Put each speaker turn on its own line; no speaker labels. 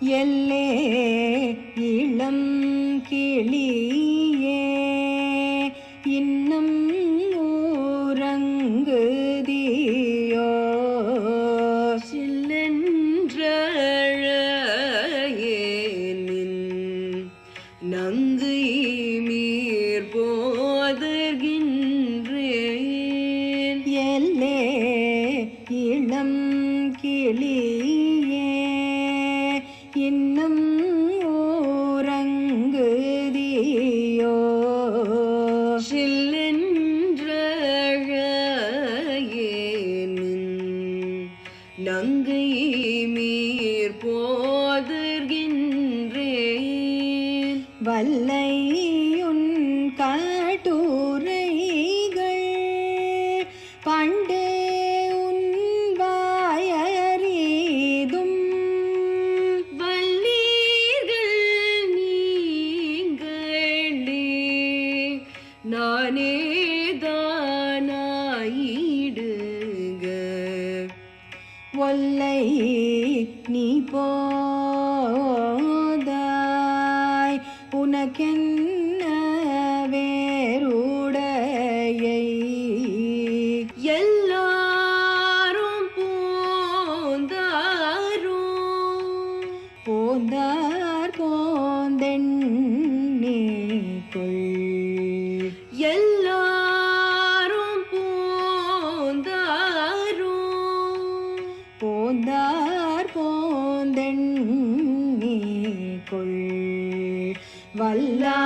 எல்லே இளம் கிளியே இன்னம் ஊரங்குதியோ
சில்லென்றழையேனின் நங்கை மீர் போதர்கின்றேன்
எல்லே இளம் கிளியே இன்னும் ஊரங்குதியோ
சில்லென்றழையேனின் நங்கை மீர் போதர்கின்றேன்
வல்லையுன் கட்டுரைகள் பண்டே உன் வாயறிதும்
வல்லீர்கள் நீங்களே நானே தானாயிடுக
ஒல்லை நீ போதாய் உனக்கென்ன வேறுடையை
எல்லாரும் போந்தாரோ
போந்தார் போந்தெண்ணே கொள்
எல்லாரும் போந்தாரோ
போந்தார் போந்தெண்ணே கொள் வல்லா